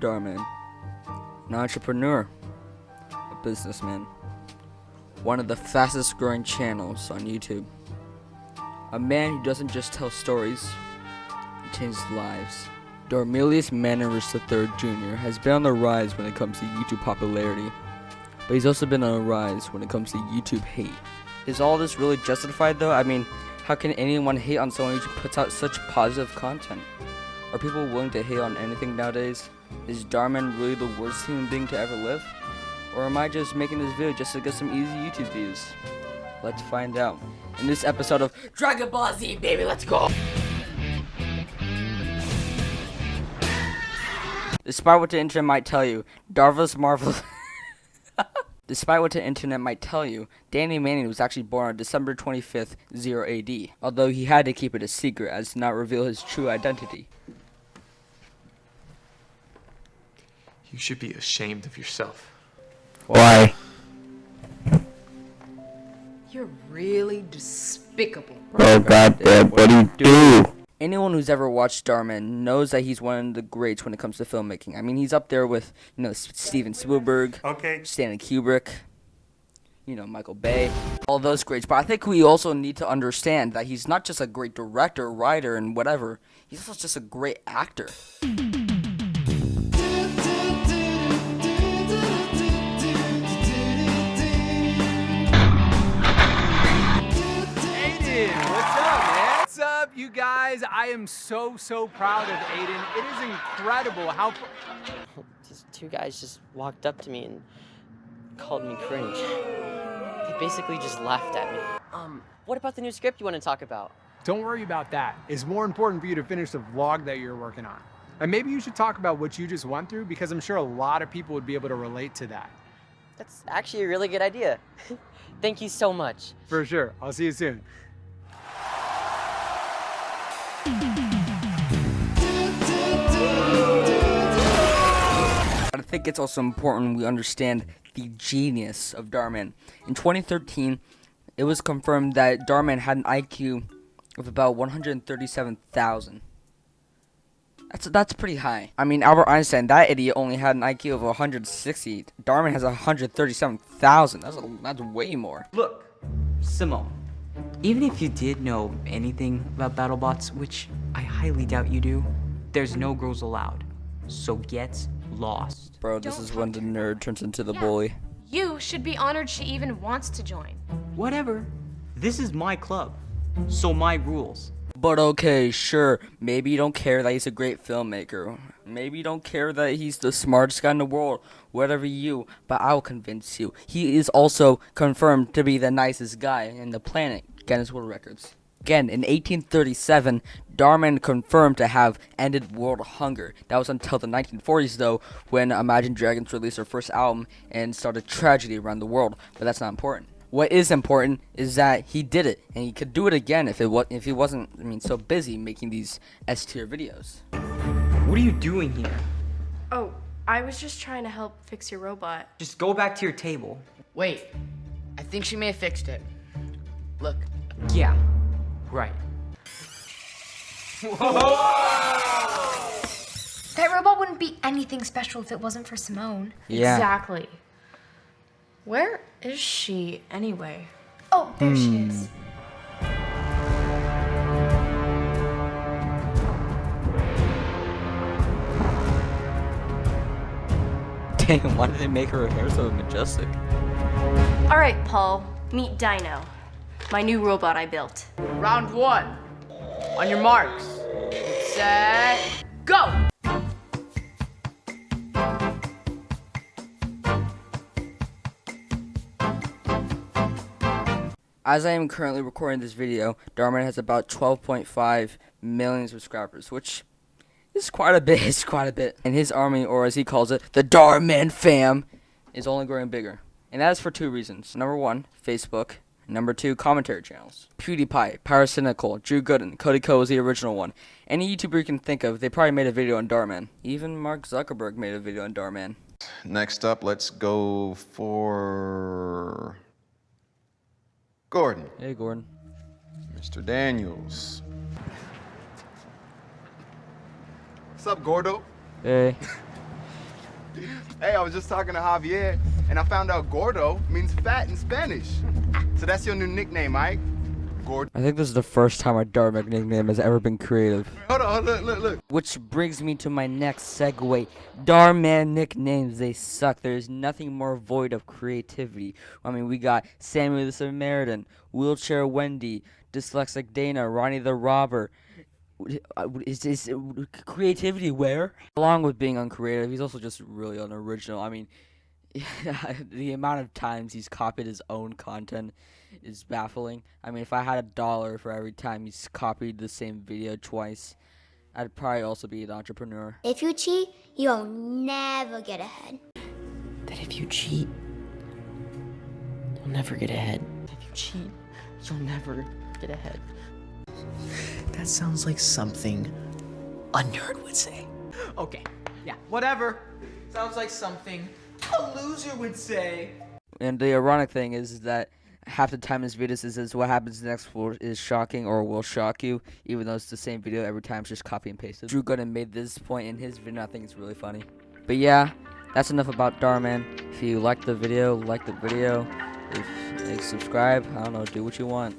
Dhar Mann, an entrepreneur, a businessman, one of the fastest growing channels on YouTube, a man who doesn't just tell stories, he changes lives. Dormilius Manners III Jr. has been on the rise when it comes to YouTube popularity, but he's also been on a rise when it comes to YouTube hate. Is all this really justified though? I mean, how can anyone hate on someone who puts out such positive content? Are people willing to hate on anything nowadays? Is Dhar Mann really the worst human being to ever live? Or am I just making this video just to get some easy YouTube views? Let's find out in this episode of Dragon Ball Z, baby, let's go! Despite what the internet might tell you, Despite what the internet might tell you, Danny Manning was actually born on December 25th, 0 AD, although he had to keep it a secret as to not reveal his true identity. You should be ashamed of yourself. Why? You're really despicable. Oh goddamn, what do you do? Anyone who's ever watched Dhar Mann knows that he's one of the greats when it comes to filmmaking. I mean, he's up there with, Steven Spielberg, Stanley Kubrick, Michael Bay, all those greats. But I think we also need to understand that he's not just a great director, writer, and whatever. He's also just a great actor. Ayden, what's up, man? What's up, you guys? I am so proud of Ayden. It is incredible how... These two guys just walked up to me and called me cringe. They basically just laughed at me. What about the new script you want to talk about? Don't worry about that. It's more important for you to finish the vlog that you're working on. And maybe you should talk about what you just went through, because I'm sure a lot of people would be able to relate to that. That's actually a really good idea. Thank you so much. For sure. I'll see you soon. I think it's also important we understand the genius of Dhar Mann. In 2013, it was confirmed that Dhar Mann had an IQ of about 137,000. That's pretty high. I mean, Albert Einstein, that idiot, only had an IQ of 160. Dhar Mann has 137,000. That's way more. Look, Simone, even if you did know anything about BattleBots, which I highly doubt you do, there's no girls allowed. So get lost. Bro, this is when the nerd turns into the bully. You should be honored she even wants to join. Whatever. This is my club, so my rules. But okay, sure, maybe you don't care that he's a great filmmaker. Maybe you don't care that he's the smartest guy in the world. Whatever you, but I'll convince you. He is also confirmed to be the nicest guy in the planet. Guinness World Records. Again, in 1837, Dhar Mann confirmed to have ended world hunger. That was until the 1940s, though, when Imagine Dragons released their first album and started tragedy around the world. But that's not important. What is important is that he did it, and he could do it again if he wasn't so busy making these S-tier videos. What are you doing here? Oh, I was just trying to help fix your robot. Just go back to your table. Wait, I think she may have fixed it. Look. Yeah, right. That robot wouldn't be anything special if it wasn't for Simone. Yeah. Exactly. Where is she, anyway? Oh, there she is. Dang, why did they make her hair so majestic? All right, Paul, meet Dino, my new robot I built. Round one. On your marks. Set. Go! As I am currently recording this video, Dhar Mann has about 12.5 million subscribers, which is quite a bit. It's quite a bit. And his army, or as he calls it, the Dhar Mann fam, is only growing bigger. And that is for two reasons. Number one, Facebook. Number two, commentary channels. PewDiePie, Pyrocynical, Drew Gooden, Cody Ko was the original one. Any YouTuber you can think of, they probably made a video on Dhar Mann. Even Mark Zuckerberg made a video on Dhar Mann. Next up, let's go for Gordon. Hey, Gordon. Mr. Daniels. What's up, Gordo? Hey. Hey, I was just talking to Javier, and I found out gordo means fat in Spanish. So that's your new nickname, Mike? Gordo. I think this is the first time a Dhar Mann nickname has ever been creative. Hold on, look. Which brings me to my next segue. Dhar Mann nicknames, they suck. There's nothing more void of creativity. I mean, we got Samuel the Samaritan, Wheelchair Wendy, Dyslexic Dana, Ronnie the Robber. Is creativity where? Along with being uncreative, he's also just really unoriginal. I mean, the amount of times he's copied his own content is baffling. I mean, if I had $1 for every time he's copied the same video twice, I'd probably also be an entrepreneur. If you cheat, you'll never get ahead. That if you cheat, you'll never get ahead. If you cheat, you'll never get ahead. That sounds like something a nerd would say. Okay, yeah, whatever. Sounds like something a loser would say. And the ironic thing is that half the time this video says what happens next is shocking or will shock you, even though it's the same video every time, it's just copy and pasted. Drew Gooden made this point in his video, I think it's really funny. But yeah, that's enough about Dhar Mann. If you liked the video, like the video. If subscribe, I don't know, do what you want.